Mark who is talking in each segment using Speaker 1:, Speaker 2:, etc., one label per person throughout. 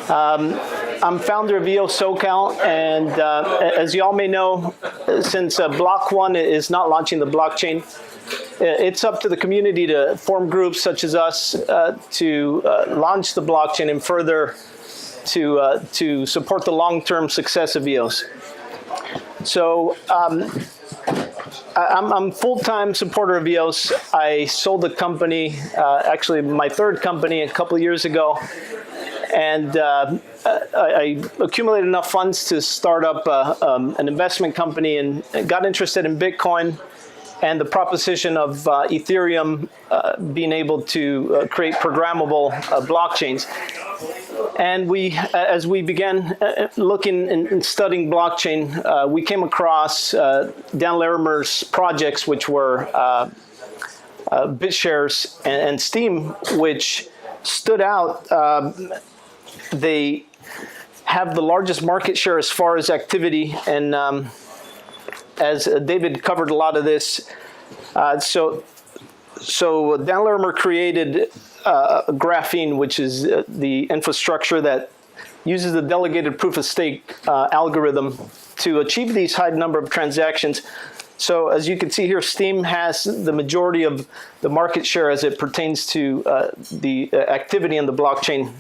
Speaker 1: I'm founder of EOS SoCal, and as you all may know, since Block 1 is not launching the blockchain, it's up to the community to form groups such as us to launch the blockchain and further to support the long-term success of EOS. So I'm a full-time supporter of EOS. I sold the company, actually my third company, a couple of years ago, and I accumulated enough funds to start up an investment company and got interested in Bitcoin and the proposition of Ethereum being able to create programmable blockchains. And as we began looking and studying blockchain, we came across Dan Larimer's projects, which were BitShares and Steem, which stood out. They have the largest market share as far as activity, and as David covered a lot of this. So Dan Larimer created graphene, which is the infrastructure that uses the delegated proof of stake algorithm to achieve these high number of transactions. So as you can see here, Steem has the majority of the market share as it pertains to the activity in the blockchain.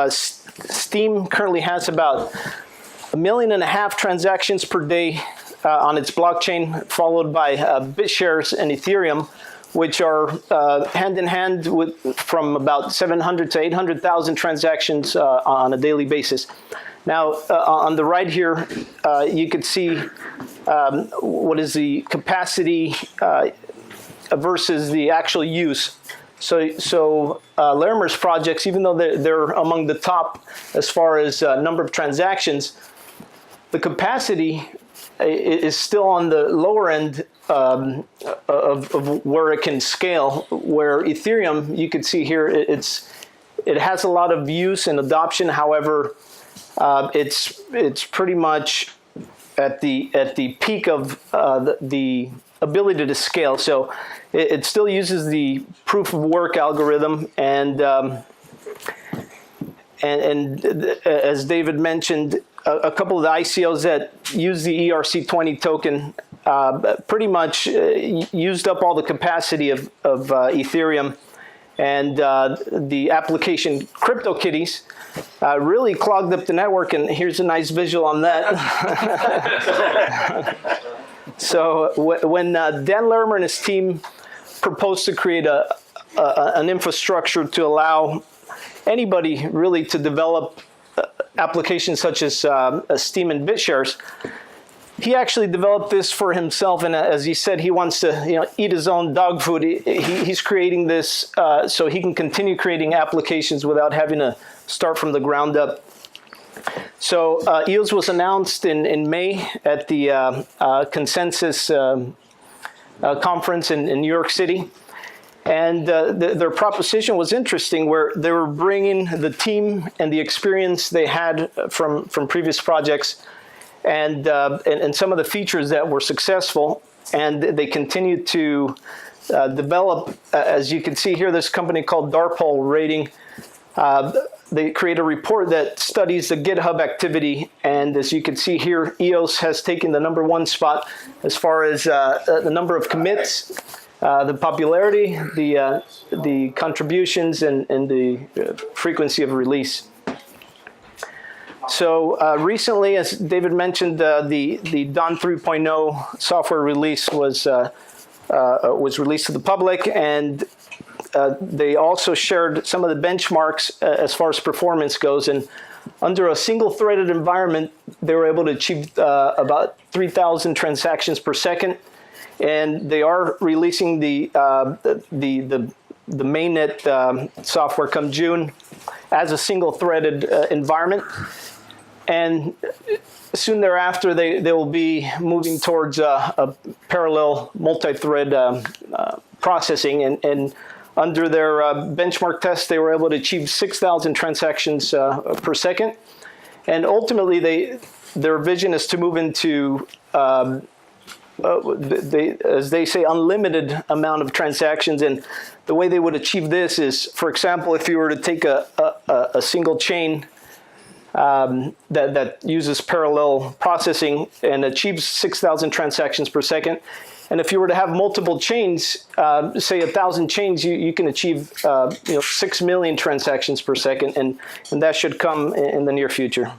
Speaker 1: Steem currently has about 1.5 million transactions per day on its blockchain, followed by BitShares and Ethereum, which are hand in hand with from about 700 to 800,000 transactions on a daily basis. Now, on the right here, you could see what is the capacity versus the actual use. So Larimer's projects, even though they're among the top as far as number of transactions, the capacity is still on the lower end of where it can scale. Where Ethereum, you can see here, it has a lot of use and adoption. However, it's pretty much at the peak of the ability to scale. So it still uses the proof of work algorithm, and as David mentioned, a couple of the ICOs that use the ERC20 token pretty much used up all the capacity of Ethereum, and the application CryptoKitties really clogged up the network, and here's a nice visual on that. So when Dan Larimer and his team proposed to create an infrastructure to allow anybody really to develop applications such as Steem and BitShares, he actually developed this for himself, and as he said, he wants to eat his own dog food. He's creating this so he can continue creating applications without having to start from the ground up. So EOS was announced in May at the Consensus conference in New York City. And their proposition was interesting, where they were bringing the team and the experience they had from previous projects and some of the features that were successful. And they continued to develop, as you can see here, this company called Darpol Rating. They create a report that studies the GitHub activity, and as you can see here, EOS has taken the #1 spot as far as the number of commits, the popularity, the contributions, and the frequency of release. So recently, as David mentioned, the Dawn 3.0 software release was released to the public, and they also shared some of the benchmarks as far as performance goes. And under a single-threaded environment, they were able to achieve about 3,000 transactions per second. And they are releasing the mainnet software come June as a single-threaded environment. And soon thereafter, they will be moving towards a parallel multi-thread processing. And under their benchmark test, they were able to achieve 6,000 transactions per second. And ultimately, their vision is to move into as they say, unlimited amount of transactions. And the way they would achieve this is, for example, if you were to take a single chain that uses parallel processing and achieves 6,000 transactions per second, and if you were to have multiple chains, say 1,000 chains, you can achieve 6 million transactions per second, and that should come in the near future.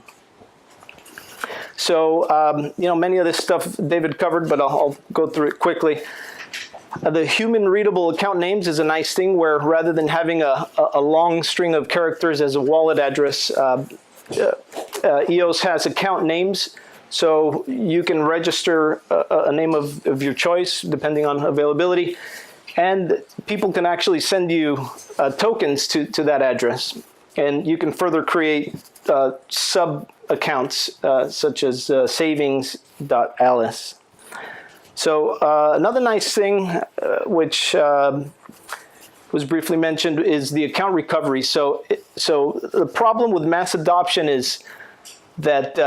Speaker 1: So many of this stuff David covered, but I'll go through it quickly. The human readable account names is a nice thing where rather than having a long string of characters as a wallet address, EOS has account names. So you can register a name of your choice depending on availability, and people can actually send you tokens to that address. And you can further create sub-accounts such as savings.alice. So another nice thing which was briefly mentioned is the account recovery. So the problem with mass adoption is that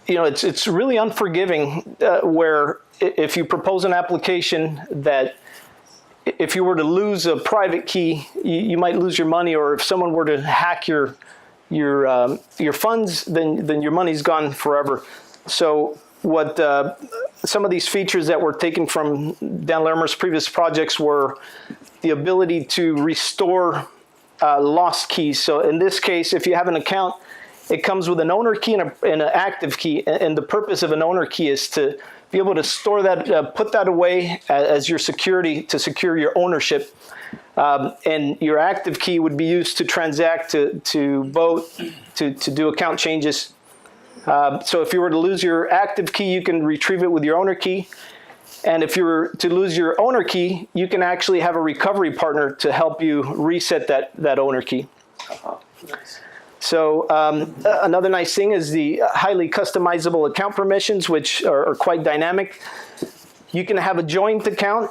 Speaker 1: it's really unforgiving where if you propose an application that if you were to lose a private key, you might lose your money, or if someone were to hack your funds, then your money's gone forever. So what some of these features that were taken from Dan Larimer's previous projects were the ability to restore lost keys. So in this case, if you have an account, it comes with an owner key and an active key, and the purpose of an owner key is to be able to store that, put that away as your security to secure your ownership. And your active key would be used to transact, to vote, to do account changes. So if you were to lose your active key, you can retrieve it with your owner key. And if you were to lose your owner key, you can actually have a recovery partner to help you reset that owner key.
Speaker 2: Nice.
Speaker 1: So another nice thing is the highly customizable account permissions, which are quite dynamic. You can have a joint account.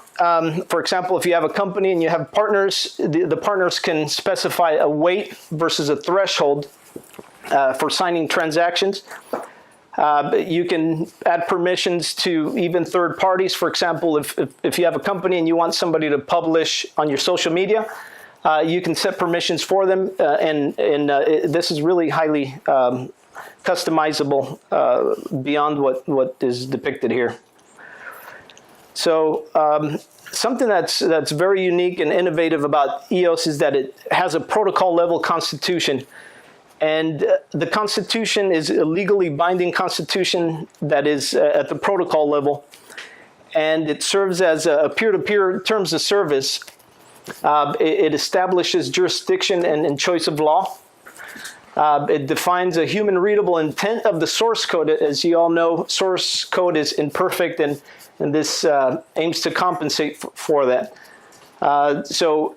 Speaker 1: For example, if you have a company and you have partners, the partners can specify a weight versus a threshold for signing transactions. You can add permissions to even third parties. For example, if you have a company and you want somebody to publish on your social media, you can set permissions for them, and this is really highly customizable beyond what is depicted here. So something that's very unique and innovative about EOS is that it has a protocol level constitution. And the Constitution is a legally binding Constitution that is at the protocol level. And it serves as a peer-to-peer terms of service. It establishes jurisdiction and choice of law. It defines a human readable intent of the source code. As you all know, source code is imperfect, and this aims to compensate for that. So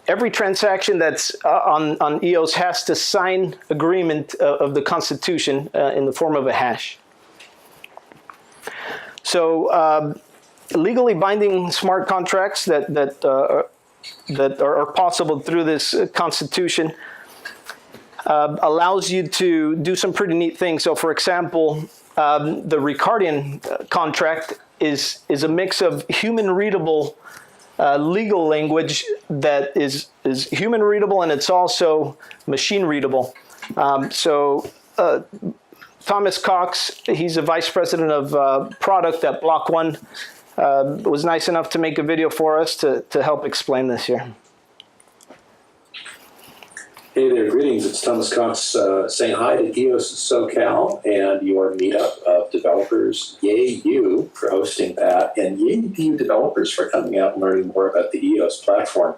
Speaker 1: every transaction that's on EOS has to sign agreement of the Constitution in the form of a hash. So legally binding smart contracts that are possible through this Constitution allows you to do some pretty neat things. So for example, the Ricardian Contract is a mix of human readable legal language that is human readable, and it's also machine readable. Thomas Cox, he's a vice president of product at Block One, was nice enough to make a video for us to help explain this here.
Speaker 2: Hey there, greetings. It's Thomas Cox saying hi to EOS SoCal and your meetup of developers. Yay you for hosting that, and yay you developers for coming out and learning more about the EOS platform.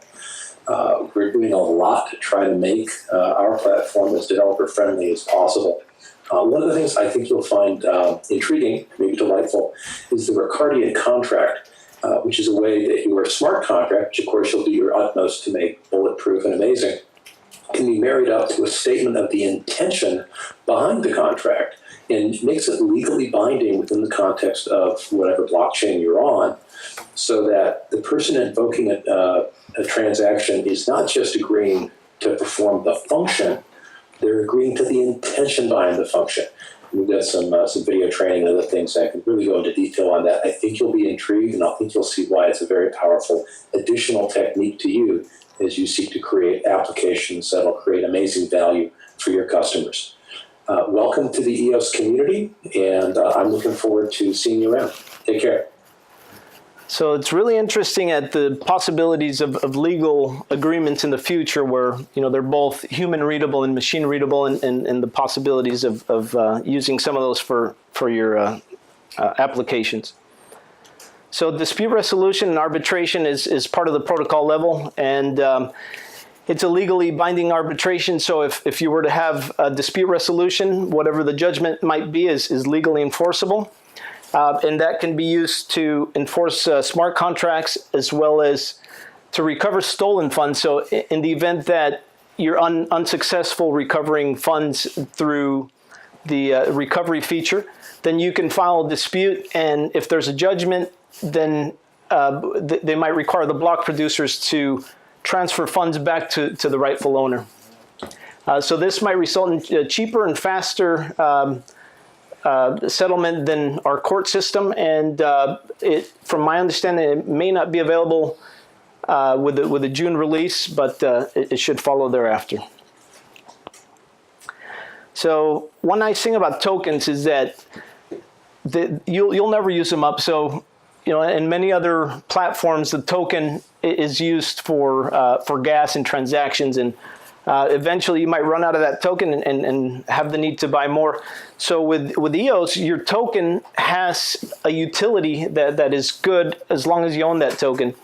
Speaker 2: We're doing a lot to try to make our platform as developer-friendly as possible. One of the things I think you'll find intriguing, maybe delightful, is the Ricardian Contract, which is a way that your smart contract, which of course you'll do your utmost to make bulletproof and amazing, can be married up to a statement of the intention behind the contract and makes it legally binding within the context of whatever blockchain you're on, so that the person invoking a transaction is not just agreeing to perform the function, they're agreeing to the intention behind the function. We've got some video training and other things that can really go into detail on that. I think you'll be intrigued, and I think you'll see why it's a very powerful additional technique to you as you seek to create applications that will create amazing value for your customers. Welcome to the EOS community, and I'm looking forward to seeing you around. Take care.
Speaker 1: So it's really interesting at the possibilities of legal agreements in the future where, you know, they're both human readable and machine readable, and the possibilities of using some of those for your applications. So dispute resolution and arbitration is part of the protocol level, and it's a legally binding arbitration. So if you were to have a dispute resolution, whatever the judgment might be is legally enforceable. And that can be used to enforce smart contracts as well as to recover stolen funds. So in the event that you're unsuccessful recovering funds through the recovery feature, then you can file a dispute. And if there's a judgment, then they might require the block producers to transfer funds back to the rightful owner. So this might result in cheaper and faster settlement than our court system, and from my understanding, it may not be available with a June release, but it should follow thereafter. So one nice thing about tokens is that you'll never use them up. So, you know, in many other platforms, the token is used for gas and transactions, and eventually you might run out of that token and have the need to buy more. So with EOS, your token has a utility that is good as long as you own that token.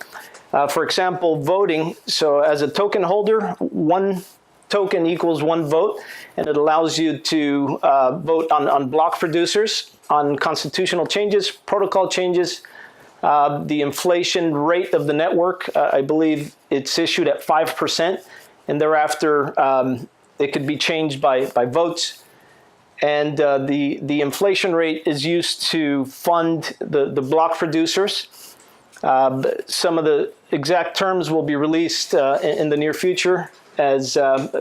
Speaker 1: For example, voting. So as a token holder, one token equals one vote, and it allows you to vote on block producers, on constitutional changes, protocol changes, the inflation rate of the network. I believe it's issued at 5%. And thereafter, it could be changed by votes. And the inflation rate is used to fund the block producers. Some of the exact terms will be released in the near future, as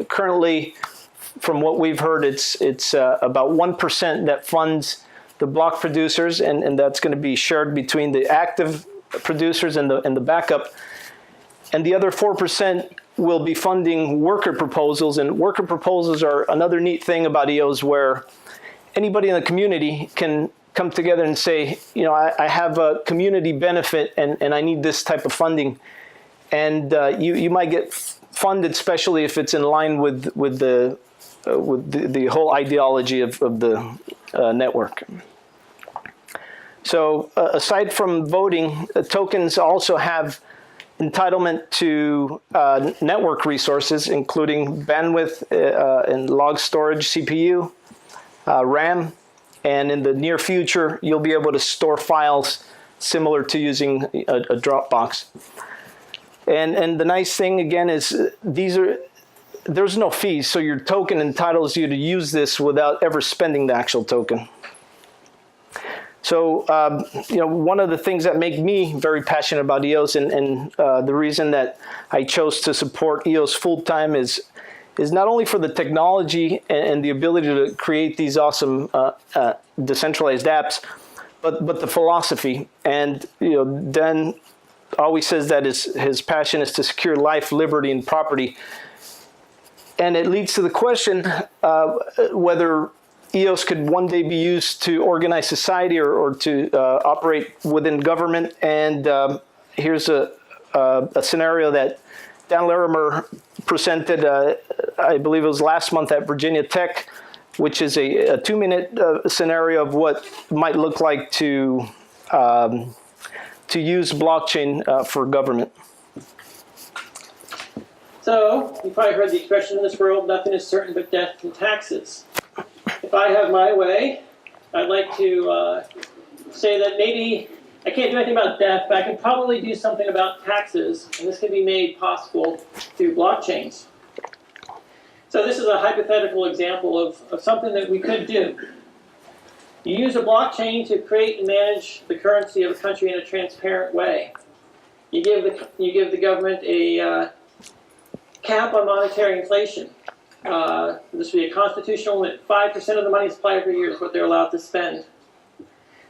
Speaker 1: currently, from what we've heard, it's about 1% that funds the block producers, and that's going to be shared between the active producers and the backup. And the other 4% will be funding worker proposals, and worker proposals are another neat thing about EOS, where anybody in the community can come together and say, you know, I have a community benefit and I need this type of funding, and you might get funded, especially if it's in line with the whole ideology of the network. So aside from voting, tokens also have entitlement to network resources, including bandwidth and log storage, CPU, RAM, and in the near future, you'll be able to store files similar to using a Dropbox. And the nice thing again is there's no fees, so your token entitles you to use this without ever spending the actual token. So, you know, one of the things that make me very passionate about EOS, and the reason that I chose to support EOS full-time is not only for the technology and the ability to create these awesome decentralized apps, but the philosophy. And, you know, Dan always says that his passion is to secure life, liberty, and property. And it leads to the question whether EOS could one day be used to organize society or to operate within government. And here's a scenario that Dan Larimer presented, I believe it was last month at Virginia Tech, which is a 2-minute scenario of what might look like to use blockchain for government.
Speaker 3: So, you've probably heard the expression, in this world, nothing is certain but death and taxes. If I have my way, I'd like to say that maybe I can't do anything about death, but I can probably do something about taxes, and this can be made possible through blockchains. So this is a hypothetical example of something that we could do. You use a blockchain to create and manage the currency of a country in a transparent way. You give the government a cap on monetary inflation. This would be a constitutional limit. 5% of the money supplied every year is what they're allowed to spend.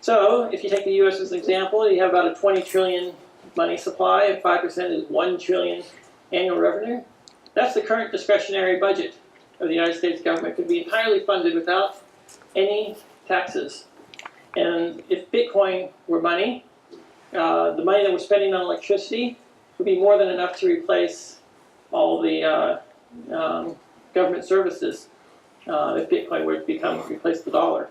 Speaker 3: So if you take the U.S. as an example, you have about a 20 trillion money supply, and 5% is 1 trillion annual revenue. That's the current discretionary budget of the United States government. It could be entirely funded without any taxes. And if Bitcoin were money, the money that we're spending on electricity would be more than enough to replace all the government services if Bitcoin were to replace the dollar.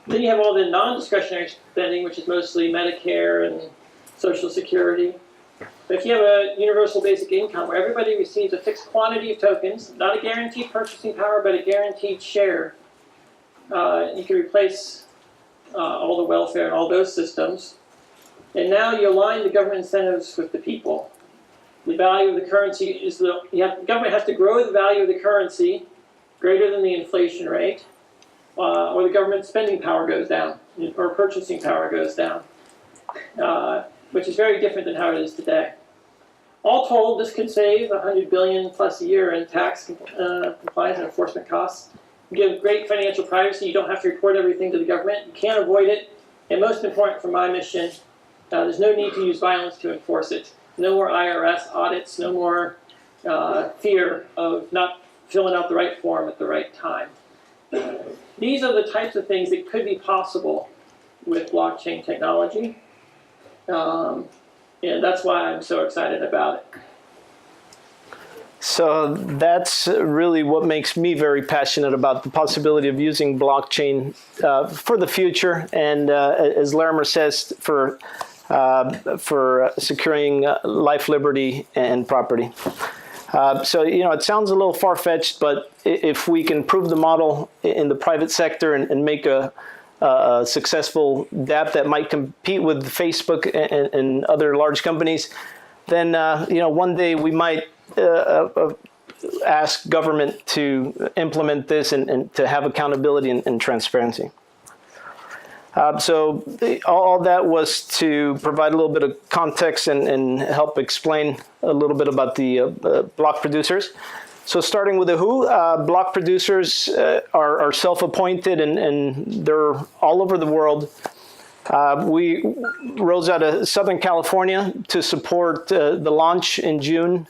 Speaker 3: Then you have all the non-discretionary spending, which is mostly Medicare and Social Security. But if you have a universal basic income where everybody receives a fixed quantity of tokens, not a guaranteed purchasing power, but a guaranteed share, you can replace all the welfare and all those systems. And now you align the government incentives with the people. The value of the currency is the government has to grow the value of the currency greater than the inflation rate, or the government spending power goes down, or purchasing power goes down, which is very different than how it is today. All told, this could save $100 billion plus a year in tax compliance and enforcement costs. Give great financial privacy. You don't have to report everything to the government. You can't avoid it. And most important for my mission, there's no need to use violence to enforce it. No more IRS audits, no more fear of not filling out the right form at the right time. These are the types of things that could be possible with blockchain technology. And that's why I'm so excited about it.
Speaker 1: So that's really what makes me very passionate about the possibility of using blockchain for the future, and as Larimer says, for securing life, liberty, and property. So, it sounds a little far-fetched, but if we can prove the model in the private sector and make a successful DApp that might compete with Facebook and other large companies, then, one day we might ask government to implement this and to have accountability and transparency. So all that was to provide a little bit of context and help explain a little bit about the block producers. So starting with the who, block producers are self-appointed and they're all over the world. We rose out of Southern California to support the launch in June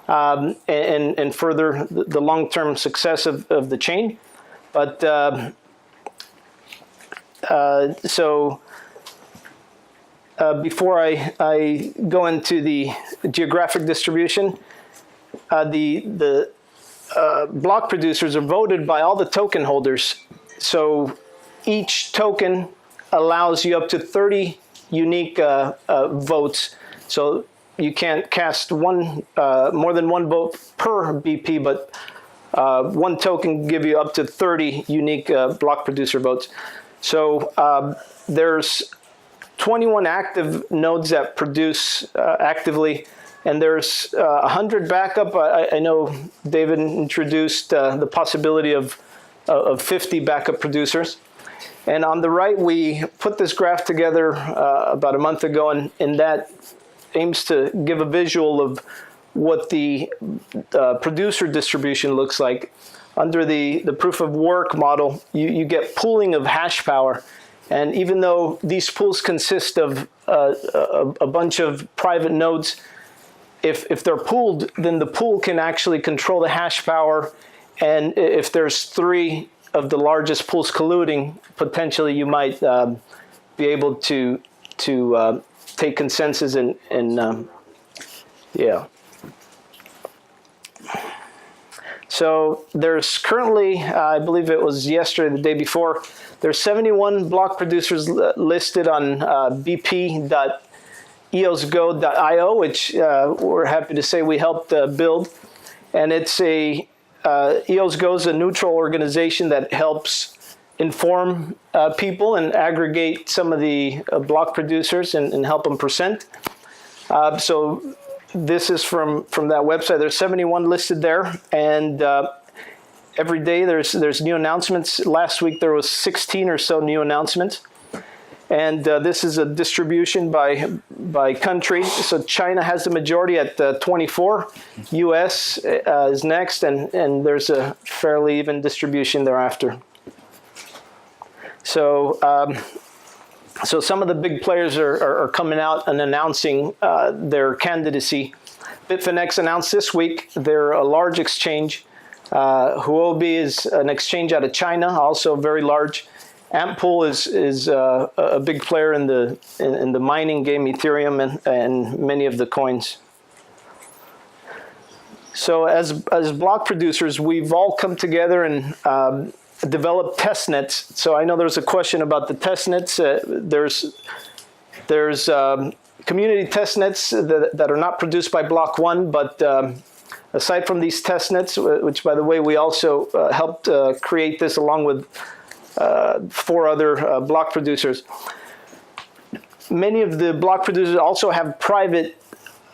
Speaker 1: and further the long-term success of the chain. But before I go into the geographic distribution, the block producers are voted by all the token holders. So each token allows you up to 30 unique votes. So you can't cast more than one vote per BP, but one token can give you up to 30 unique block producer votes. So there's 21 active nodes that produce actively, and there's 100 backup. I know David introduced the possibility of 50 backup producers. And on the right, we put this graph together about a month ago, and that aims to give a visual of what the producer distribution looks like. Under the proof of work model, you get pooling of hash power. And even though these pools consist of a bunch of private nodes, if they're pooled, then the pool can actually control the hash power. And if there's 3 of the largest pools colluding, potentially you might be able to take consensus and yeah. So there's currently, I believe it was yesterday, the day before, there's 71 block producers listed on bp.eelsgo.io, which we're happy to say we helped build. And it's Eelsgo is a neutral organization that helps inform people and aggregate some of the block producers and help them present. So this is from that website. There's 71 listed there, and every day there's new announcements. Last week there was 16 or so new announcements. And this is a distribution by country. So China has the majority at 24. US is next, and there's a fairly even distribution thereafter. So, so some of the big players are coming out and announcing their candidacy. Bitfinex announced this week they're a large exchange. Huobi is an exchange out of China, also very large. Amppool is a big player in the mining game, Ethereum, and many of the coins. So as block producers, we've all come together and developed test nets. So I know there's a question about the test nets. There's community test nets that are not produced by Block One, but aside from these test nets, which by the way we also helped create this along with 4 other block producers. Many of the block producers also have private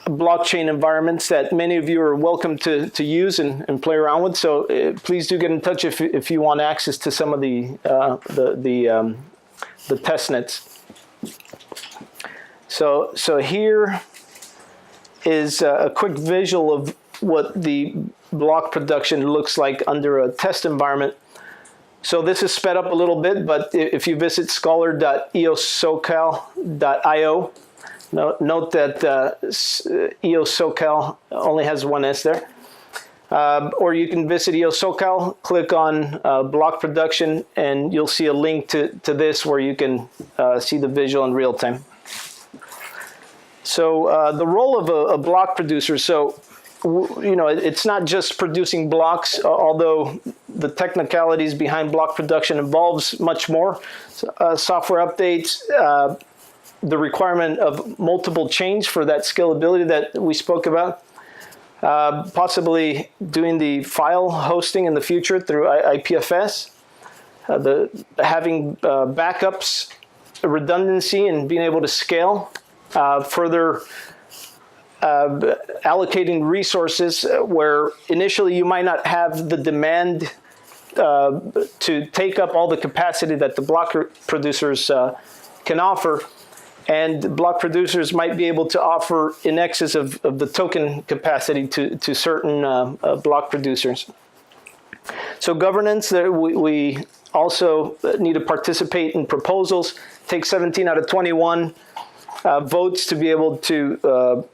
Speaker 1: blockchain environments that many of you are welcome to use and play around with. So please do get in touch if you want access to some of the test nets. So here is a quick visual of what the block production looks like under a test environment. So this is sped up a little bit, but if you visit scholar.eossocal.io, note that EOS SoCal only has 1 S there. Or you can visit EOS SoCal, click on block production, and you'll see a link to this where you can see the visual in real time. So the role of a block producer, so you know, it's not just producing blocks, although the technicalities behind block production involves much more. Software updates, the requirement of multiple chains for that scalability that we spoke about, possibly doing the file hosting in the future through IPFS, having backups, redundancy, and being able to scale, further allocating resources where initially you might not have the demand to take up all the capacity that the block producers can offer, and block producers might be able to offer in excess of the token capacity to certain block producers. So governance, we also need to participate in proposals, take 17 out of 21 votes to be able to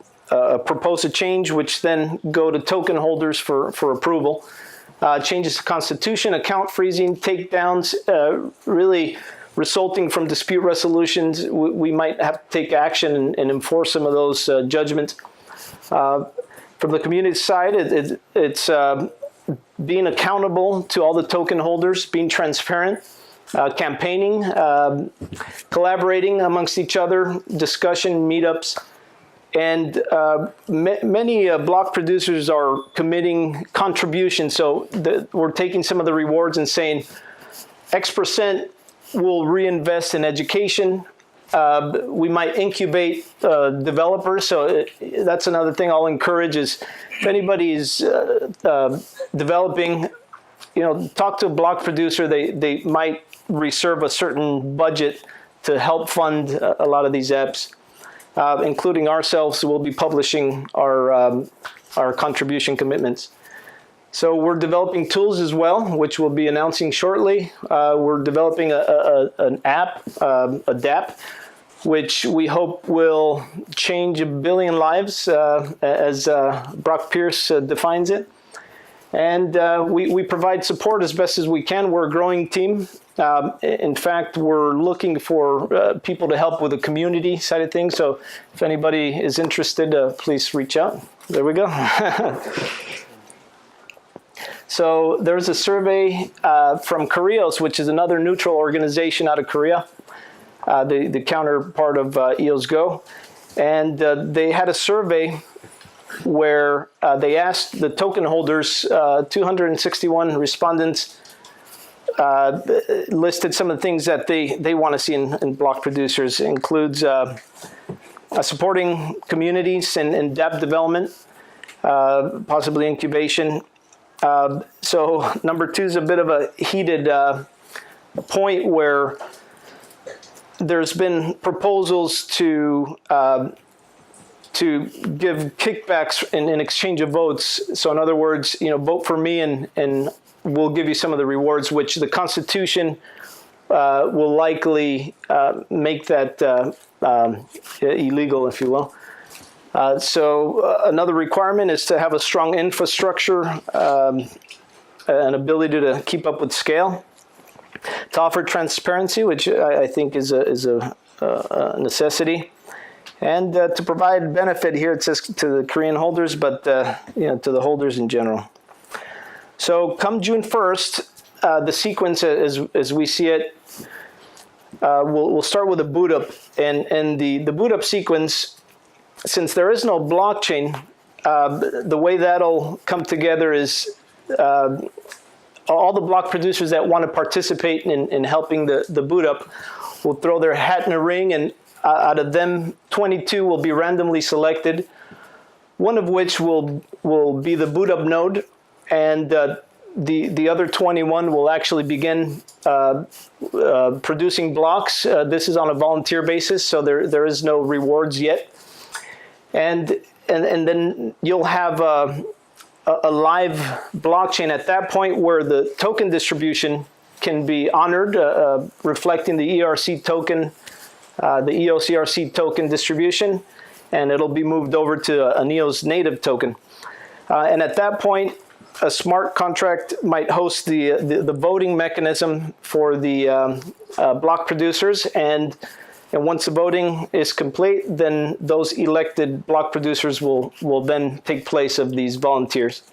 Speaker 1: propose a change, which then go to token holders for approval. Changes to Constitution, account freezing, takedowns, really resulting from dispute resolutions. We might have to take action and enforce some of those judgments. From the community side, it's being accountable to all the token holders, being transparent, campaigning, collaborating amongst each other, discussion, meetups. And many block producers are committing contributions. So we're taking some of the rewards and saying X% will reinvest in education. We might incubate developers. So that's another thing I'll encourage is if anybody is developing, you know, talk to a block producer. They might reserve a certain budget to help fund a lot of these apps. Including ourselves, we'll be publishing our contribution commitments. So we're developing tools as well, which we'll be announcing shortly. We're developing an app, a DApp, which we hope will change 1 billion lives, as Brock Pierce defines it. And we provide support as best as we can. We're a growing team. In fact, we're looking for people to help with the community side of things. So if anybody is interested, please reach out. There we go. So there's a survey from Koreos, which is another neutral organization out of Korea, the counterpart of Eelsgo. And they had a survey where they asked the token holders, 261 respondents, listed some of the things that they want to see in block producers. It includes supporting communities and DApp development, possibly incubation. So number 2 is a bit of a heated point where there's been proposals to give kickbacks in exchange of votes. So in other words, vote for me and we'll give you some of the rewards, which the Constitution will likely make that illegal, if you will. So another requirement is to have a strong infrastructure, an ability to keep up with scale, to offer transparency, which I think is a necessity, and to provide benefit here, it says to the Korean holders, but to the holders in general. So come June 1st, the sequence as we see it, we'll start with a boot up, and the boot up sequence, since there is no blockchain, the way that'll come together is all the block producers that want to participate in helping the boot up will throw their hat in a ring, and out of them, 22 will be randomly selected, one of which will be the boot up node, and the other 21 will actually begin producing blocks. This is on a volunteer basis, so there is no rewards yet. And then you'll have a live blockchain at that point where the token distribution can be honored, reflecting the ERC token, the EOS ERC token distribution, and it'll be moved over to an EOS native token. And at that point, a smart contract might host the voting mechanism for the block producers, and once the voting is complete, then those elected block producers will then take place of these volunteers.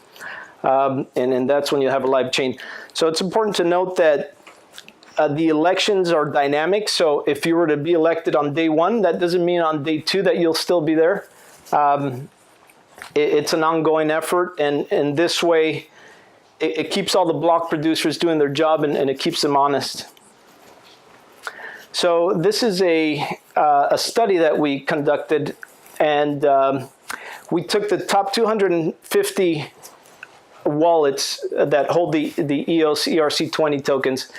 Speaker 1: And that's when you have a live chain. So it's important to note that the elections are dynamic. So if you were to be elected on day 1, that doesn't mean on day 2 that you'll still be there. It's an ongoing effort, and this way it keeps all the block producers doing their job, and it keeps them honest. So this is a study that we conducted, and we took the top 250 wallets that hold the EOS ERC20 tokens,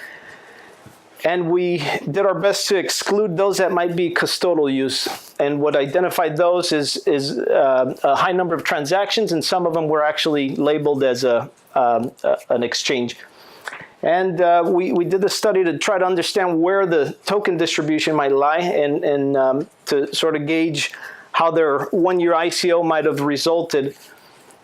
Speaker 1: and we did our best to exclude those that might be custodial use. And what identified those is a high number of transactions, and some of them were actually labeled as an exchange. And we did the study to try to understand where the token distribution might lie, and to sort of gauge how their one-year ICO might have resulted.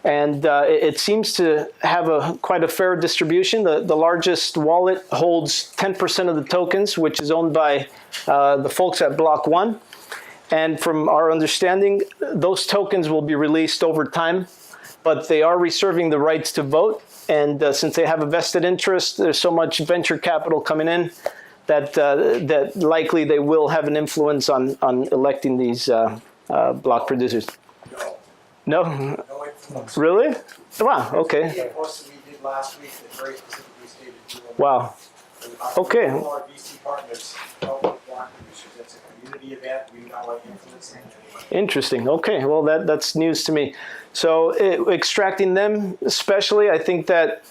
Speaker 1: And it seems to have quite a fair distribution. The largest wallet holds 10% of the tokens, which is owned by the folks at Block 1. And from our understanding, those tokens will be released over time, but they are reserving the rights to vote. And since they have a vested interest, there's so much venture capital coming in that likely they will have an influence on electing these block producers. No?
Speaker 4: No influence.
Speaker 1: Really? Wow, okay.
Speaker 4: The post we did last week that very specifically stated we will-
Speaker 1: Wow. Okay.
Speaker 4: All our VC partners help with block producers. It's a community event. We do not want influencing anyone.
Speaker 1: Interesting. Okay, well that's news to me. So extracting them especially, I think that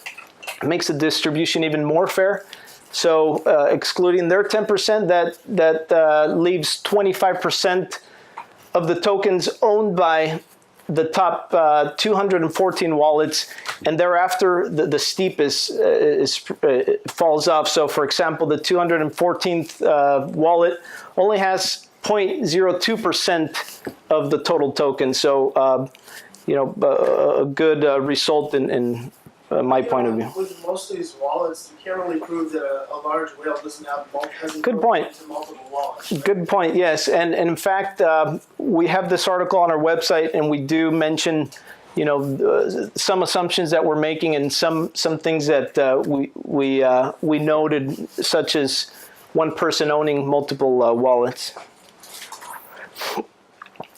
Speaker 1: makes the distribution even more fair. So excluding their 10%, that leaves 25% of the tokens owned by the top 214 wallets, and thereafter the steep falls off. So for example, the 214th wallet only has 0.02% of the total token. So a good result in my point of view.
Speaker 5: With most of these wallets, you can't really prove that a large whale doesn't have
Speaker 1: Good point.
Speaker 5: multiple wallets. Right?
Speaker 1: Good point, yes. And in fact, we have this article on our website, and we do mention, some assumptions that we're making, and some things that we noted, such as one person owning multiple wallets.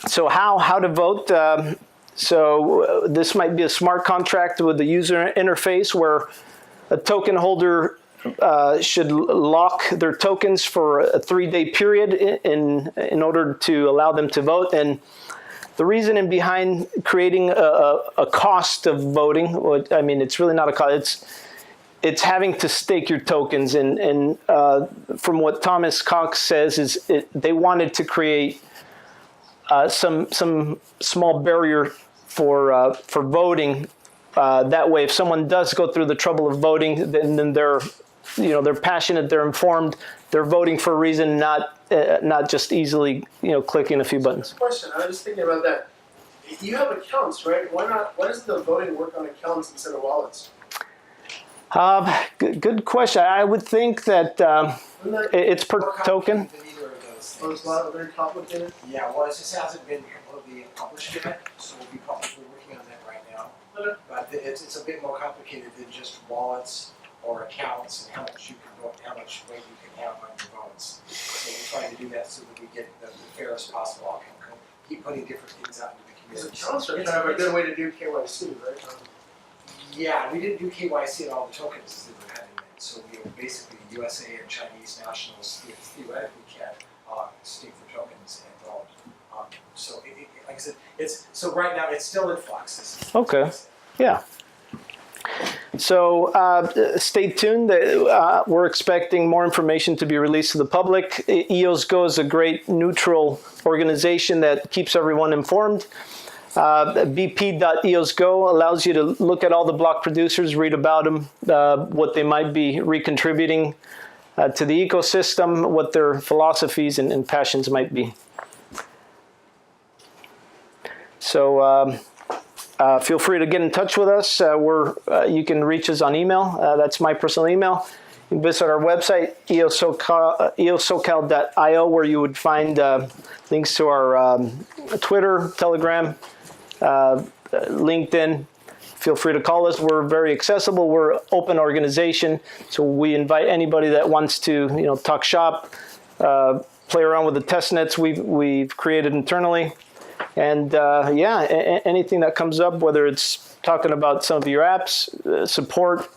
Speaker 1: So how to vote? So this might be a smart contract with the user interface where a token holder should lock their tokens for a 3-day period in order to allow them to vote. And the reasoning behind creating a cost of voting, I mean, it's really not a cost. it's having to stake your tokens, and from what Thomas Cox says, they wanted to create some small barrier for voting. That way, if someone does go through the trouble of voting, then they're passionate, they're informed, they're voting for a reason, not just easily clicking a few buttons.
Speaker 5: Question, I was just thinking about that. You have accounts, right? Why does the voting work on accounts instead of wallets?
Speaker 1: Good question. I would think that it's per token.
Speaker 5: Oh, it's a lot very complicated.
Speaker 4: Yeah, well, it just hasn't been completely published yet, so we'll be probably working on that right now.
Speaker 5: Okay.
Speaker 4: But it's a bit more complicated than just wallets or accounts and how much you can vote, how much weight you can have on your votes. So we're trying to do that so that we get the fairest possible outcome. Keep putting different things out into the
Speaker 5: Because
Speaker 4: community.
Speaker 5: accounts are kind of a good way to do KYC, right?
Speaker 4: Yeah, we didn't do KYC on all the tokens that we had in there. So basically USA and Chinese nationals theoretically can stake for tokens and vote. So like I said, so right now it's still in flux.
Speaker 1: Okay. Yeah. So stay tuned. We're expecting more information to be released to the public. EOSGO is a great neutral organization that keeps everyone informed. bp.eosgo allows you to look at all the block producers, read about them, what they might be recontributing to the ecosystem, what their philosophies and passions might be. So feel free to get in touch with us. You can reach us on email. That's my personal email. You can visit our website, eossocal.io, where you would find links to our Twitter, Telegram, LinkedIn. Feel free to call us. We're very accessible. We're an open organization, so we invite anybody that wants to, talk shop, play around with the test nets we've created internally, and anything that comes up, whether it's talking about some of your apps, support,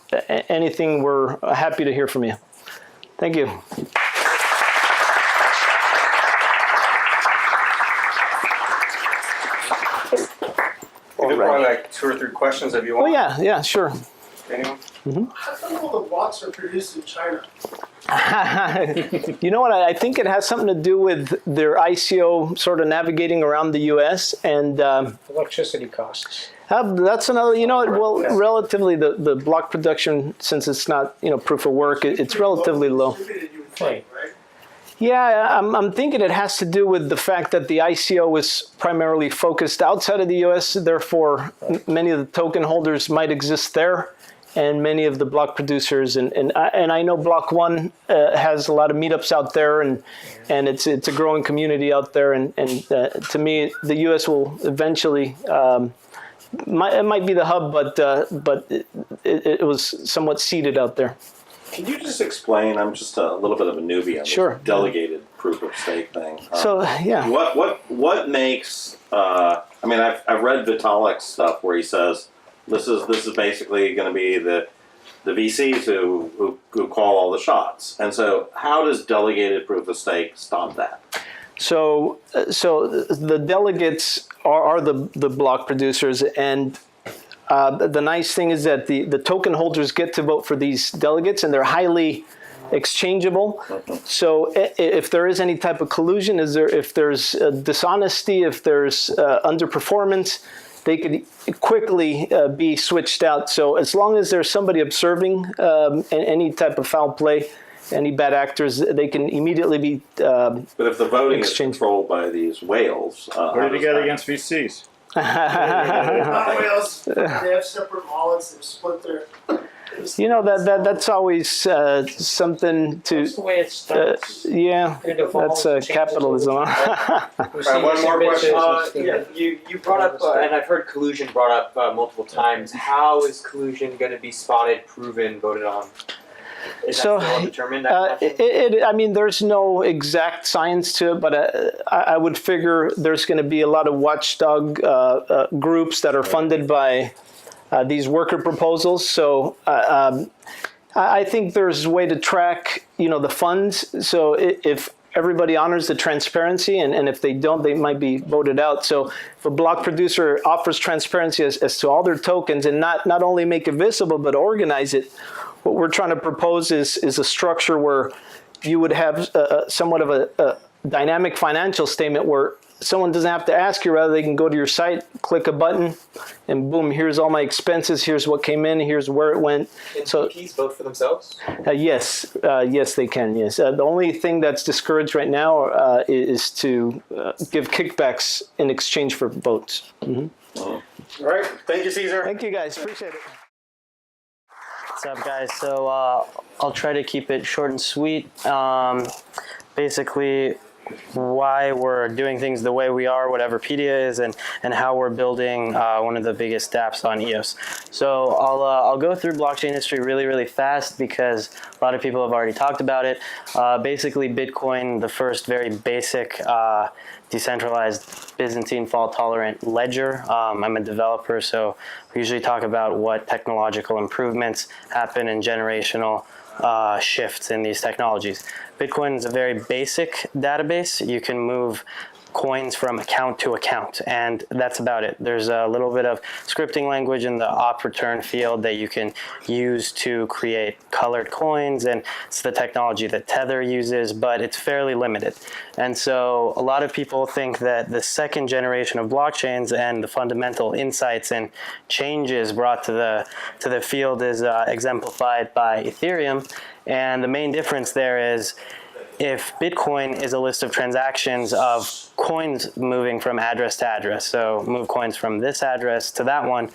Speaker 1: anything, we're happy to hear from you. Thank you.
Speaker 6: We could probably like 2 or 3 questions if you
Speaker 1: Oh
Speaker 6: want.
Speaker 1: yeah, sure.
Speaker 6: Anyone?
Speaker 5: How come all the blocks are produced in China?
Speaker 1: You know what? I think it has something to do with their ICO sort of navigating around the U.S. and
Speaker 7: Electricity costs.
Speaker 1: that's another. Relatively the block production, since it's not proof of work, it's relatively low.
Speaker 5: Distributed, you would think, right?
Speaker 1: Yeah, I'm thinking it has to do with the fact that the ICO is primarily focused outside of the U.S. Therefore, many of the token holders might exist there, and many of the block producers, and I know Block One has a lot of meetups out there, and it's a growing community out there, and to me, the U.S. will eventually. It might be the hub, but it was somewhat seeded out there.
Speaker 8: Can you just explain? I'm just a little bit of a newbie on
Speaker 1: Sure.
Speaker 8: this delegated proof of stake thing.
Speaker 1: So yeah,
Speaker 8: What makes? I've read Vitalik's stuff where he says this is basically going to be the VCs who call all the shots. And so how does delegated proof of stake stop that?
Speaker 1: So the delegates are the block producers, and the nice thing is that the token holders get to vote for these delegates, and they're highly exchangeable. So if there is any type of collusion, if there's dishonesty, if there's underperformance, they could quickly be switched out. So as long as there's somebody observing any type of foul play, any bad actors, they can immediately be
Speaker 8: But if the voting is
Speaker 1: Exchange.
Speaker 8: controlled by these whales,
Speaker 6: What did you get against VCs?
Speaker 5: Not else. They have separate wallets. They've split their.
Speaker 1: that's always something to.
Speaker 7: That's the way it starts.
Speaker 1: Yeah,
Speaker 7: It evolves
Speaker 1: that's
Speaker 7: and changes
Speaker 1: capitalism.
Speaker 7: over time. We've seen
Speaker 6: one
Speaker 7: this
Speaker 6: more
Speaker 7: in
Speaker 6: question.
Speaker 7: bitches.
Speaker 9: You brought up, and I've heard collusion brought up multiple times. How is collusion going to be spotted, proven, voted on? Is
Speaker 1: So,
Speaker 9: that still undetermined? That question?
Speaker 1: there's no exact science to it, but I would figure there's going to be a lot of watchdog groups that are funded by these worker proposals. So I think there's a way to track, the funds. So if everybody honors the transparency, and if they don't, they might be voted out. So if a block producer offers transparency as to all their tokens, and not only make it visible, but organize it, what we're trying to propose is a structure where you would have somewhat of a dynamic financial statement where someone doesn't have to ask you, rather they can go to your site, click a button, and boom, here's all my expenses, here's what came in, here's where it went.
Speaker 9: Can
Speaker 1: So
Speaker 9: TPs vote for themselves?
Speaker 1: yes, yes they can, yes. The only thing that's discouraged right now is to give kickbacks in exchange for votes. Mm-hmm.
Speaker 8: All right. Thank you, Caesar.
Speaker 1: Thank you guys, appreciate it.
Speaker 10: What's up, guys? So I'll try to keep it short and sweet. Basically, why we're doing things the way we are, what Everpedia is, and how we're building one of the biggest dApps on EOS. So I'll go through blockchain history really fast because a lot of people have already talked about it. Basically, Bitcoin, the first very basic decentralized Byzantine fault-tolerant ledger. I'm a developer, so we usually talk about what technological improvements happen in generational shifts in these technologies. Bitcoin is a very basic database. You can move coins from account to account, and that's about it. There's a little bit of scripting language in the op return field that you can use to create colored coins, and it's the technology that Tether uses, but it's fairly limited. And so a lot of people think that the second generation of blockchains and the fundamental insights and changes brought to the field is exemplified by Ethereum. And the main difference there is, if Bitcoin is a list of transactions of coins moving from address to address, so move coins from this address to that one,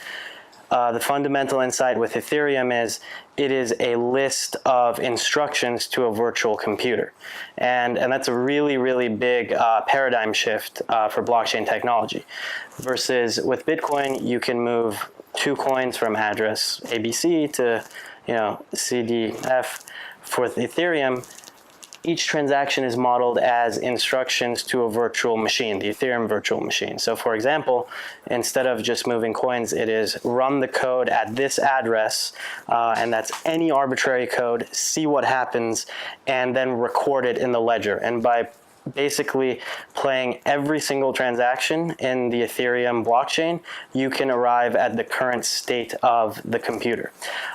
Speaker 10: the fundamental insight with Ethereum is it is a list of instructions to a virtual computer. And that's a really big paradigm shift for blockchain technology. Versus with Bitcoin, you can move 2 coins from address ABC to CDF. For Ethereum, each transaction is modeled as instructions to a virtual machine, the Ethereum virtual machine. So for example, instead of just moving coins, it is run the code at this address, and that's any arbitrary code, see what happens, and then record it in the ledger. And by basically playing every single transaction in the Ethereum blockchain, you can arrive at the current state of the computer.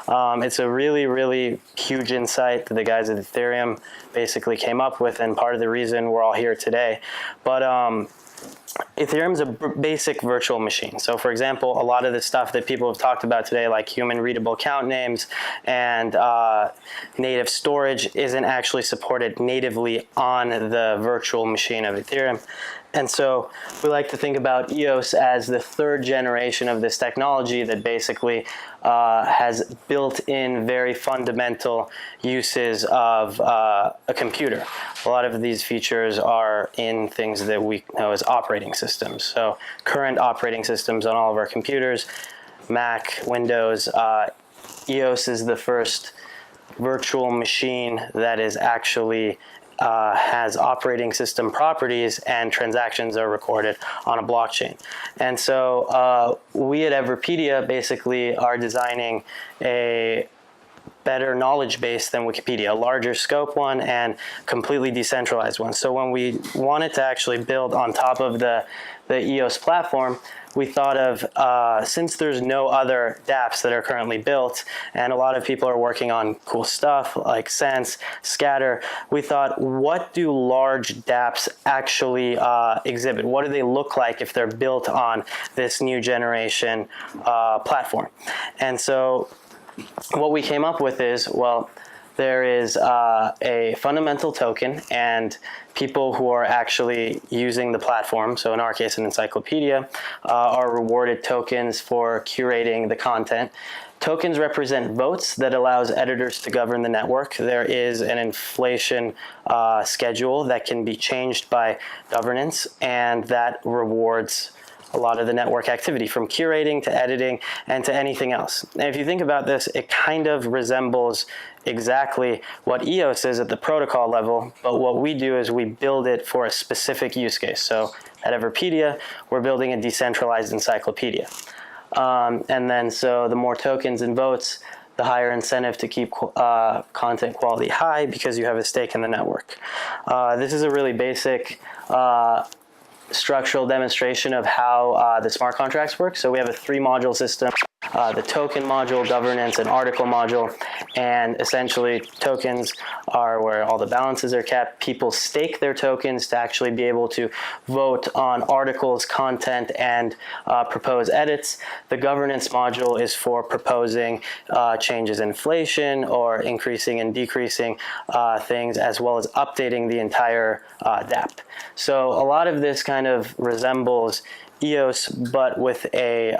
Speaker 10: It's a really huge insight that the guys at Ethereum basically came up with, and part of the reason we're all here today. But Ethereum is a basic virtual machine. So for example, a lot of the stuff that people have talked about today, like human readable account names and native storage, isn't actually supported natively on the virtual machine of Ethereum. And so we like to think about EOS as the third generation of this technology that basically has built-in very fundamental uses of a computer. A lot of these features are in things that we know as operating systems. So current operating systems on all of our computers, Mac, Windows, EOS is the first virtual machine that is actually has operating system properties, and transactions are recorded on a blockchain. And so we at Everpedia basically are designing a better knowledge base than Wikipedia, a larger scope one and completely decentralized one. So when we wanted to actually build on top of the EOS platform, we thought of, since there's no other dApps that are currently built, and a lot of people are working on cool stuff like SENSE, Scatter, we thought, what do large dApps actually exhibit? What do they look like if they're built on this new generation platform? And so what we came up with is, well, there is a fundamental token, and people who are actually using the platform, so in our case an encyclopedia, are rewarded tokens for curating the content. Tokens represent votes that allows editors to govern the network. There is an inflation schedule that can be changed by governance, and that rewards a lot of the network activity, from curating to editing and to anything else. And if you think about this, it kind of resembles exactly what EOS is at the protocol level, but what we do is we build it for a specific use case. So at Everpedia, we're building a decentralized encyclopedia. And then so the more tokens and votes, the higher incentive to keep content quality high, because you have a stake in the network. This is a really basic structural demonstration of how the smart contracts work. So we have a 3-module system the token module, governance, and article module. And essentially, tokens are where all the balances are kept. People stake their tokens to actually be able to vote on articles, content, and propose edits. The governance module is for proposing changes in inflation or increasing and decreasing things, as well as updating the entire DApp. So a lot of this kind of resembles EOS, but with a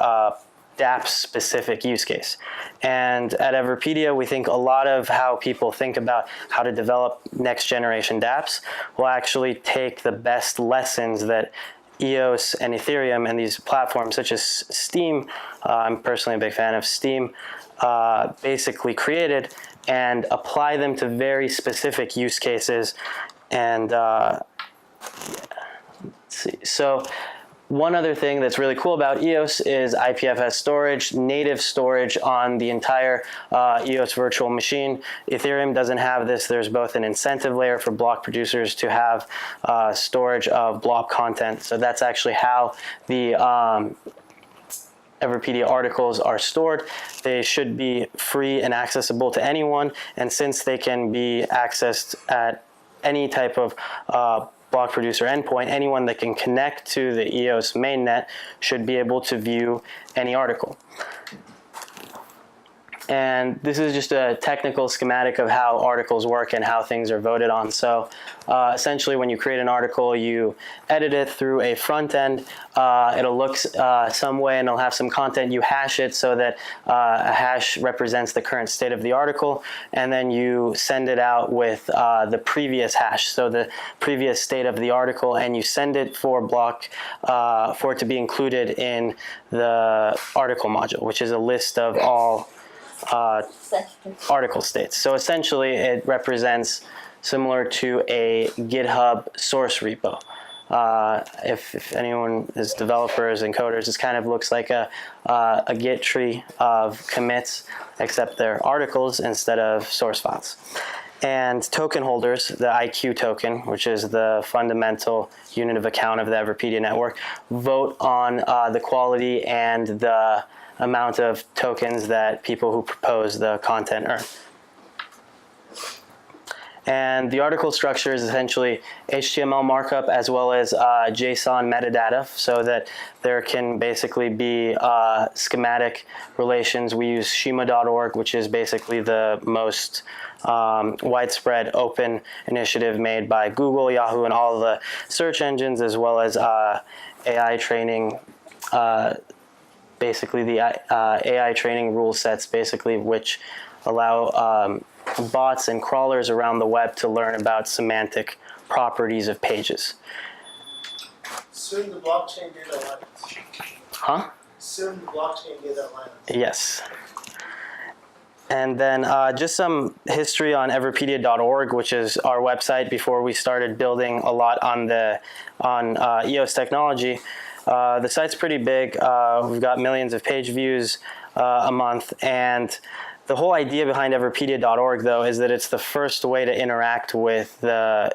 Speaker 10: DApp-specific use case. And at Everpedia, we think a lot of how people think about how to develop next-generation DApps will actually take the best lessons that EOS and Ethereum and these platforms such as Steam, I'm personally a big fan of Steam, basically created, and apply them to very specific use cases. And let's see. So one other thing that's really cool about EOS is IPFS storage, native storage on the entire EOS virtual machine. Ethereum doesn't have this. There's both an incentive layer for block producers to have storage of block content. So that's actually how the Everpedia articles are stored. They should be free and accessible to anyone. And since they can be accessed at any type of block producer endpoint, anyone that can connect to the EOS mainnet should be able to view any article. And this is just a technical schematic of how articles work and how things are voted on. So essentially, when you create an article, you edit it through a front end. It'll look some way and it'll have some content. You hash it so that a hash represents the current state of the article. And then you send it out with the previous hash, so the previous state of the article, and you send it for block for it to be included in the article module, which is a list of all article states. So essentially it represents similar to a GitHub source repo. If anyone is developers and coders, this kind of looks like a Git tree of commits, except they're articles instead of source files. And token holders, the IQ token, which is the fundamental unit of account of the Everpedia network, vote on the quality and the amount of tokens that people who propose the content earn. And the article structure is essentially HTML markup as well as JSON metadata, so that there can basically be schematic relations. We use schema.org, which is basically the most widespread open initiative made by Google, Yahoo, and all the search engines, as well as AI training, basically the AI training rule sets, basically, which allow bots and crawlers around the web to learn about semantic properties of pages.
Speaker 5: Soon the blockchain data lines.
Speaker 10: Huh?
Speaker 5: Soon the blockchain data lines.
Speaker 10: Yes. And then just some history on everpedia.org, which is our website before we started building a lot on EOS technology. The site's pretty big. We've got millions of page views a month, and the whole idea behind everpedia.org, though, is that it's the first way to interact with the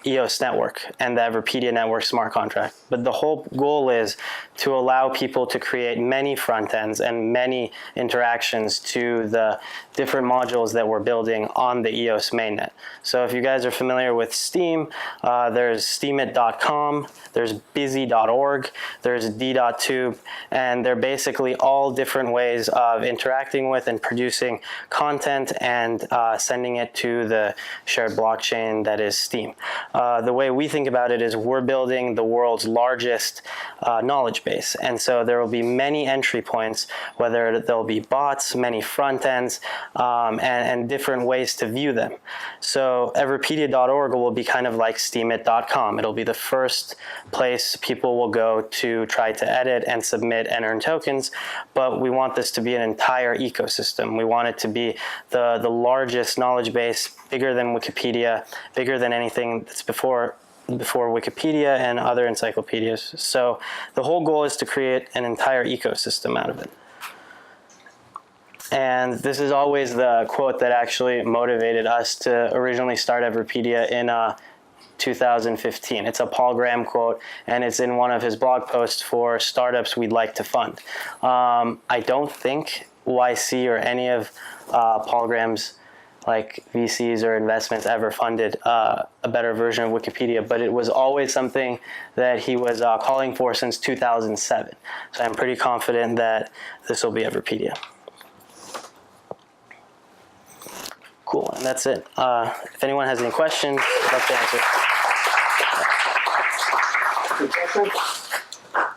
Speaker 10: EOS network and the Everpedia network smart contract. But the whole goal is to allow people to create many front ends and many interactions to the different modules that we're building on the EOS mainnet. So if you guys are familiar with Steam, there's steamit.com, there's busy.org, there's d.tube, and they're basically all different ways of interacting with and producing content and sending it to the shared blockchain that is Steam. The way we think about it is we're building the world's largest knowledge base, and so there will be many entry points, whether there'll be bots, many front ends, and different ways to view them. So everpedia.org will be kind of like steamit.com. It'll be the first place people will go to try to edit and submit and earn tokens, but we want this to be an entire ecosystem. We want it to be the largest knowledge base, bigger than Wikipedia, bigger than anything that's before Wikipedia and other encyclopedias. So the whole goal is to create an entire ecosystem out of it. And this is always the quote that actually motivated us to originally start Everpedia in 2015. It's a Paul Graham quote, and it's in one of his blog posts for startups we'd like to fund. I don't think YC or any of Paul Graham's like VCs or investments ever funded a better version of Wikipedia, but it was always something that he was calling for since 2007. So I'm pretty confident that this will be Everpedia. Cool, and that's it. If anyone has any questions, I'd love to answer.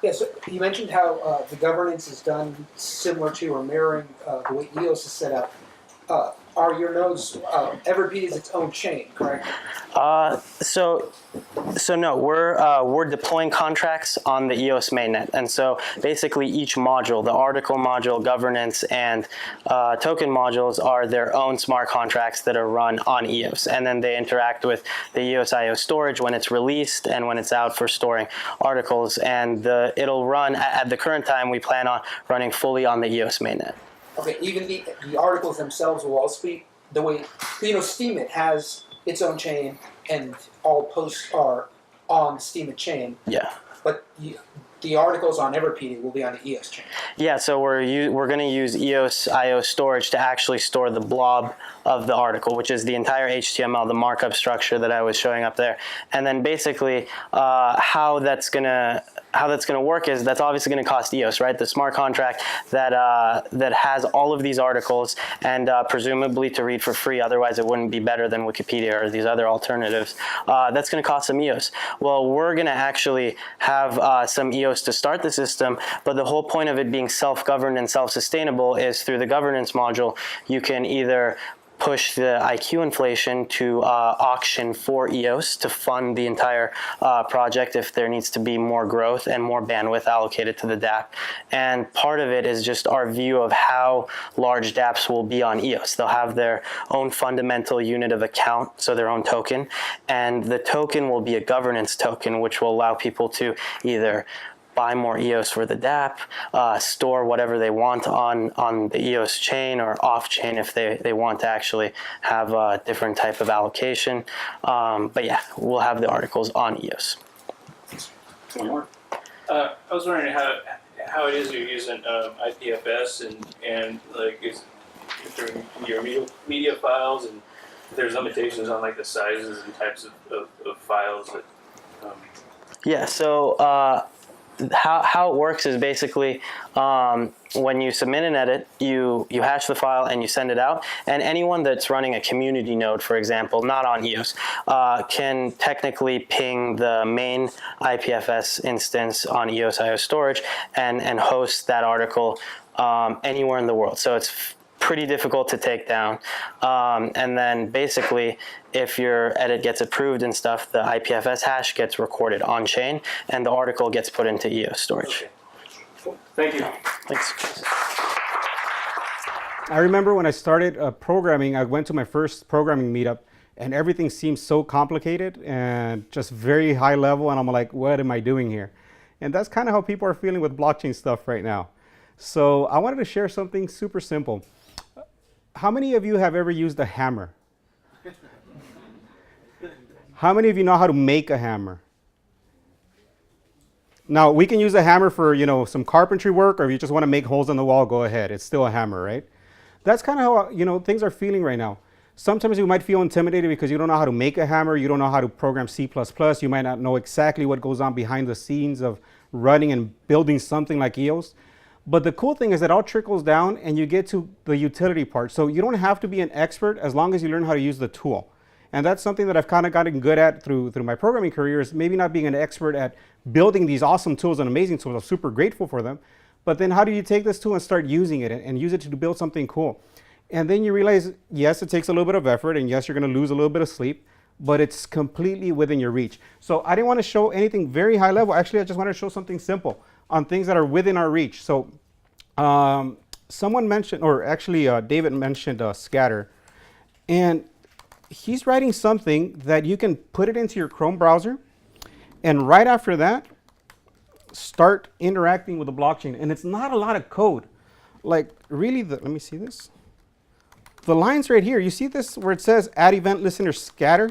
Speaker 7: Yeah, so you mentioned how the governance is done similar to or mirroring the way EOS is set up. Are your nodes, Everpedia is its own chain, correct?
Speaker 10: So no, we're deploying contracts on the EOS mainnet, and so basically each module, the article module, governance, and token modules are their own smart contracts that are run on EOS, and then they interact with the EOS IO storage when it's released and when it's out for storing articles, and it'll run at the current time. We plan on running fully on the EOS mainnet.
Speaker 7: Okay, even the articles themselves will also be the way, Steemit has its own chain and all posts are on Steemit chain.
Speaker 10: Yeah.
Speaker 7: But the articles on Everpedia will be on the EOS chain.
Speaker 10: Yeah, so we're going to use EOS IO storage to actually store the blob of the article, which is the entire HTML, the markup structure that I was showing up there. And then basically how that's going to work is that's obviously going to cost EOS, right? The smart contract that has all of these articles and presumably to read for free, otherwise it wouldn't be better than Wikipedia or these other alternatives. That's going to cost some EOS. Well, we're going to actually have some EOS to start the system, but the whole point of it being self-governed and self-sustainable is through the governance module, you can either push the IQ inflation to auction for EOS to fund the entire project if there needs to be more growth and more bandwidth allocated to the DApp. And part of it is just our view of how large DApps will be on EOS. They'll have their own fundamental unit of account, so their own token, and the token will be a governance token, which will allow people to either buy more EOS for the DApp, store whatever they want on the EOS chain or off chain if they want to actually have a different type of allocation. But yeah, we'll have the articles on EOS.
Speaker 11: One more. I was wondering how it is you're using IPFS and like if your media files and if there's limitations on like the sizes and types of files that.
Speaker 10: Yeah. So. How it works is basically when you submit an edit, you hash the file and you send it out, and anyone that's running a community node, for example, not on EOS, can technically ping the main IPFS instance on EOS IO storage and host that article anywhere in the world. So it's pretty difficult to take down. And then basically, if your edit gets approved and stuff, the IPFS hash gets recorded on chain and the article gets put into EOS storage.
Speaker 11: Okay. Cool. Thank you.
Speaker 10: Thanks.
Speaker 12: I remember when I started programming, I went to my first programming meetup and everything seemed so complicated and just very high level. And I'm like, what am I doing here? And that's kind of how people are feeling with blockchain stuff right now. So I wanted to share something super simple. How many of you have ever used a hammer? How many of you know how to make a hammer? Now, we can use a hammer for, some carpentry work, or if you just want to make holes in the wall, go ahead. It's still a hammer, right? That's kind of how, things are feeling right now. Sometimes you might feel intimidated because you don't know how to make a hammer. You don't know how to program C++. You might not know exactly what goes on behind the scenes of running and building something like EOS. But the cool thing is that it all trickles down and you get to the utility part. So you don't have to be an expert as long as you learn how to use the tool. And that's something that I've kind of gotten good at through my programming career, is maybe not being an expert at building these awesome tools and amazing tools. I'm super grateful for them. But then how do you take this tool and start using it and use it to build something cool? And then you realize, yes, it takes a little bit of effort, and yes, you're going to lose a little bit of sleep, but it's completely within your reach. So I didn't want to show anything very high level. Actually, I just wanted to show something simple on things that are within our reach. So someone mentioned, or actually David mentioned scatter, and he's writing something that you can put it into your Chrome browser, and right after that, start interacting with the blockchain. And it's not a lot of code. Like really, let me see this. The lines right here, you see this where it says add event listener scatter?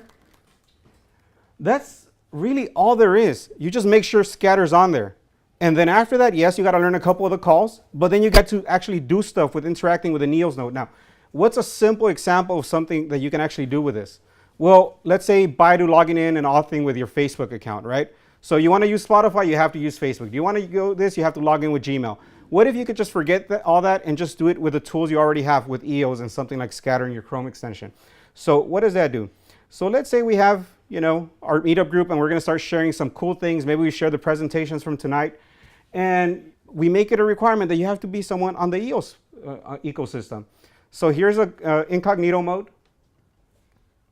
Speaker 12: That's really all there is. You just make sure scatter's on there. And then after that, yes, you got to learn a couple of the calls, but then you got to actually do stuff with interacting with an EOS node. Now, what's a simple example of something that you can actually do with this? Well, let's say Baidu logging in and authoring with your Facebook account, right? So you want to use Spotify, you have to use Facebook. Do you want to go this, you have to log in with Gmail. What if you could just forget all that and just do it with the tools you already have with EOS and something like Scatter in your Chrome extension? So what does that do? So let's say we have, our meetup group and we're going to start sharing some cool things. Maybe we share the presentations from tonight. And we make it a requirement that you have to be someone on the EOS ecosystem. So here's a incognito mode.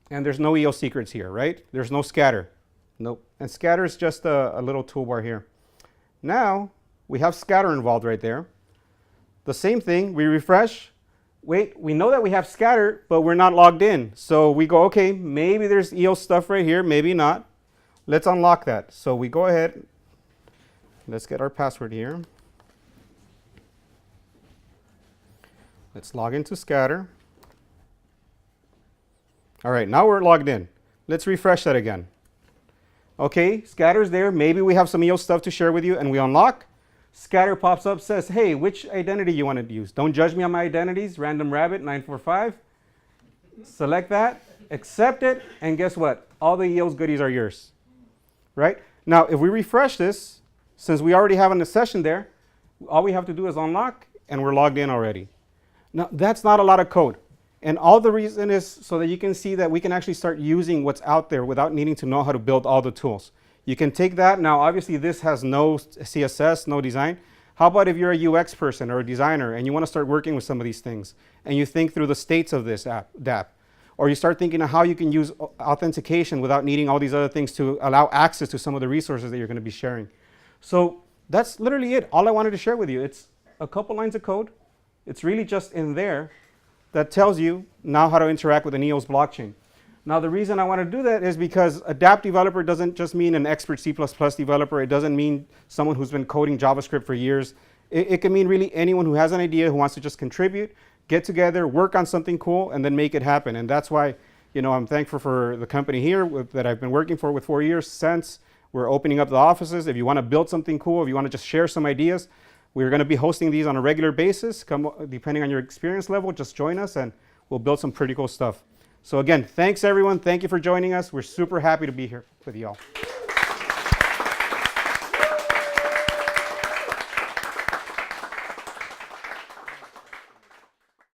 Speaker 12: And there's no EOS secrets here, right? There's no scatter. Nope. And scatter is just a little toolbar here. Now, we have scatter involved right there. The same thing, we refresh. Wait, we know that we have scatter, but we're not logged in. So we go, okay, maybe there's EOS stuff right here, maybe not. Let's unlock that. So we go ahead. Let's get our password here. Let's log into scatter. All right, now we're logged in. Let's refresh that again. Okay, scatter's there. Maybe we have some EOS stuff to share with you, and we unlock. Scatter pops up, says, hey, which identity you want to use? Don't judge me on my identities. Random Rabbit 945. Select that, accept it, and guess what? All the EOS goodies are yours, right? Now, if we refresh this, since we already have in the session there, all we have to do is unlock, and we're logged in already. Now, that's not a lot of code. And all the reason is so that you can see that we can actually start using what's out there without needing to know how to build all the tools. You can take that. Now, obviously, this has no CSS, no design. How about if you're a UX person or a designer and you want to start working with some of these things and you think through the states of this DApp, or you start thinking of how you can use authentication without needing all these other things to allow access to some of the resources that you're going to be sharing. So that's literally it. All I wanted to share with you. It's a couple lines of code. It's really just in there that tells you now how to interact with an EOS blockchain. Now, the reason I want to do that is because a DApp developer doesn't just mean an expert C++ developer. It doesn't mean someone who's been coding JavaScript for years. It can mean really anyone who has an idea, who wants to just contribute, get together, work on something cool, and then make it happen. And that's why, I'm thankful for the company here that I've been working for with 4 years. SENSE, we're opening up the offices. If you want to build something cool, if you want to just share some ideas, we're going to be hosting these on a regular basis. Depending on your experience level, just join us and we'll build some pretty cool stuff. So again, thanks everyone. Thank you for joining us. We're super happy to be here with you all.